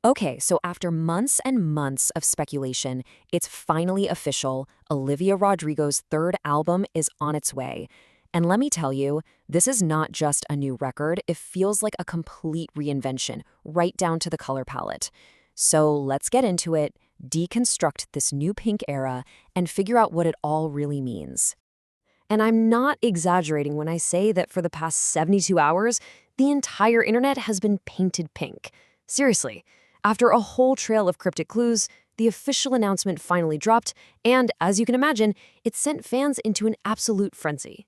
Okay, so after months and months of speculation, it's finally official. Olivia Rodrigo's third album is on its way. And let me tell you, this is not just a new record, it feels like a complete reinvention, right down to the color palette. So let's get into it, deconstruct this new pink era, and figure out what it all really means. And I'm not exaggerating when I say that for the past 72 hours, the entire internet has been painted pink. Seriously, after a whole trail of cryptic clues, the official announcement finally dropped, and as you can imagine, it sent fans into an absolute frenzy.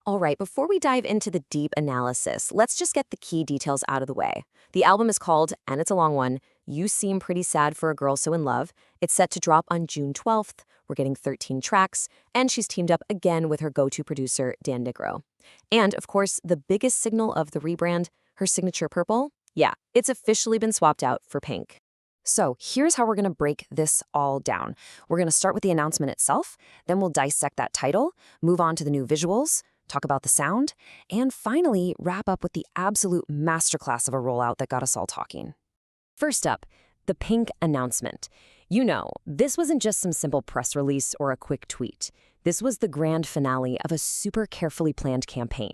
All right, before we dive into the deep analysis, let's just get the key details out of the way. The album is called, and it's a long one, You Seem Pretty Sad for a Girl So in Love. It's set to drop on June 12th. We're getting 13 tracks, and she's teamed up again with her go-to producer, Dan Nigro. And, of course, the biggest signal of the rebrand, her signature purple? Yeah, it's officially been swapped out for pink. So here's how we're going to break this all down. We're going to start with the announcement itself, then we'll dissect that title, move on to the new visuals, talk about the sound, and finally wrap up with the absolute masterclass of a rollout that got us all talking. First up, the pink announcement. You know, this wasn't just some simple press release or a quick tweet. This was the grand finale of a super carefully planned campaign.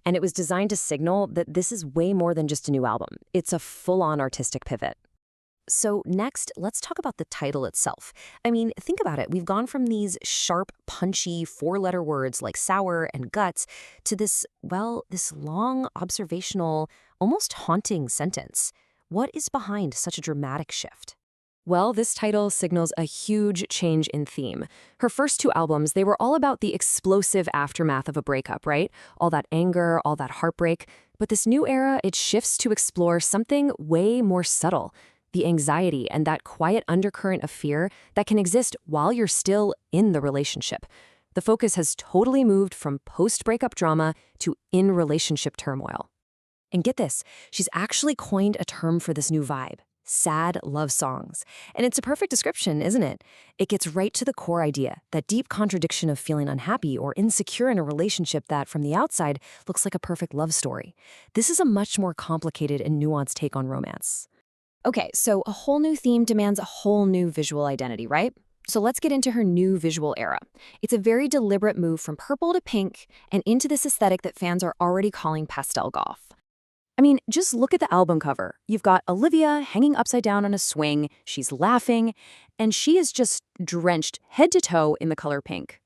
And it was designed to signal that this is way more than just a new album. It's a full-on artistic pivot. So next, let's talk about the title itself. I mean, think about it. We've gone from these sharp, punchy, four-letter words like sour and guts to this long, observational, almost haunting sentence. What is behind such a dramatic shift? Well, this title signals a huge change in theme. Her first two albums, they were all about the explosive aftermath of a breakup, right? All that anger, all that heartbreak. But this new era, it shifts to explore something way more subtle. The anxiety and that quiet undercurrent of fear that can exist while you're still in the relationship. The focus has totally moved from post-breakup drama to in-relationship turmoil. And get this, she's actually coined a term for this new vibe, sad love songs. And it's a perfect description, isn't it? It gets right to the core idea, that deep contradiction of feeling unhappy or insecure in a relationship that, from the outside, looks like a perfect love story. This is a much more complicated and nuanced take on romance. Okay, so a whole new theme demands a whole new visual identity, right? So let's get into her new visual era. It's a very deliberate move from purple to pink and into this aesthetic that fans are already calling pastel goth. I mean, just look at the album cover. You've got Olivia hanging upside down on a swing, she's laughing, and she is just drenched head to toe in the color pink.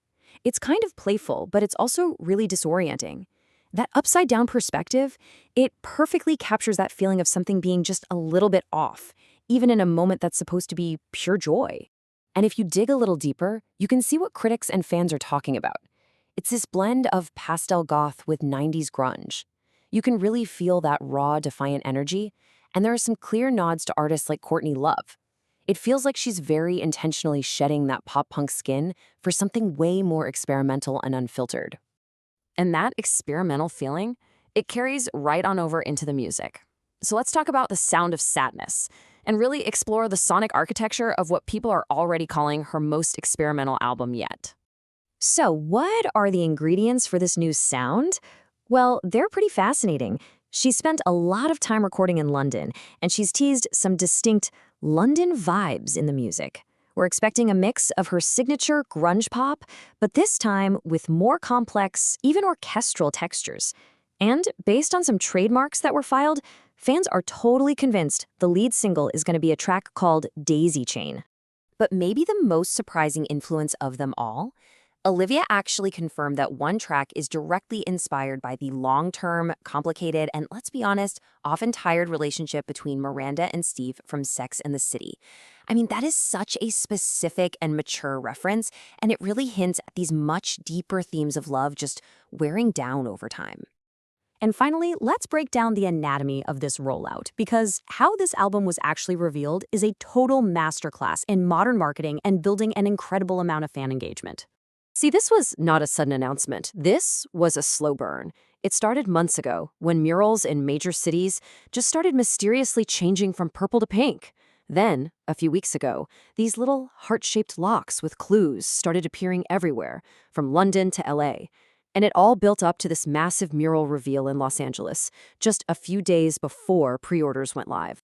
It's kind of playful, but it's also really disorienting. That upside-down perspective, it perfectly captures that feeling of something being just a little bit off, even in a moment that's supposed to be pure joy. And if you dig a little deeper, you can see what critics and fans are talking about. It's this blend of pastel goth with 90s grunge. You can really feel that raw, defiant energy, and there are some clear nods to artists like Courtney Love. It feels like she's very intentionally shedding that pop-punk skin for something way more experimental and unfiltered. And that experimental feeling, it carries right on over into the music. So let's talk about the sound of sadness and really explore the sonic architecture of what people are already calling her most experimental album yet. So what are the ingredients for this new sound? Well, they're pretty fascinating. She spent a lot of time recording in London, and she's teased some distinct London vibes in the music. We're expecting a mix of her signature grunge pop, but this time with more complex, even orchestral textures. And based on some trademarks that were filed, fans are totally convinced the lead single is going to be a track called Daisy Chain. But maybe the most surprising influence of them all? Olivia actually confirmed that one track is directly inspired by the long-term, complicated, and let's be honest, often tired relationship between Miranda and Steve from Sex and the City. I mean, that is such a specific and mature reference, and it really hints at these much deeper themes of love just wearing down over time. And finally, let's break down the anatomy of this rollout, because how this album was actually revealed is a total masterclass in modern marketing and building an incredible amount of fan engagement. See, this was not a sudden announcement. This was a slow burn. It started months ago, when murals in major cities just started mysteriously changing from purple to pink. Then, a few weeks ago, these little heart-shaped locks with clues started appearing everywhere, from London to LA. And it all built up to this massive mural reveal in Los Angeles, just a few days before pre-orders went live.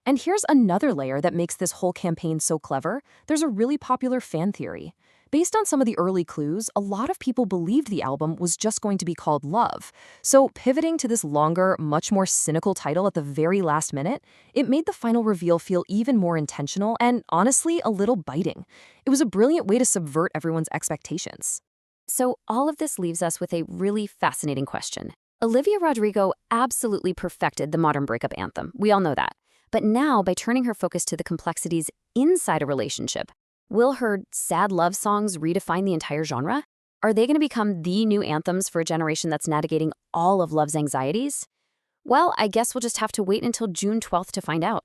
And here's another layer that makes this whole campaign so clever. There's a really popular fan theory. Based on some of the early clues, a lot of people believed the album was just going to be called Love. So pivoting to this longer, much more cynical title at the very last minute, it made the final reveal feel even more intentional and, honestly, a little biting. It was a brilliant way to subvert everyone's expectations. So all of this leaves us with a really fascinating question. Olivia Rodrigo absolutely perfected the modern breakup anthem. We all know that. But now, by turning her focus to the complexities inside a relationship, will her sad love songs redefine the entire genre? Are they going to become the new anthems for a generation that's navigating all of love's anxieties? Well, I guess we'll just have to wait until June 12th to find out.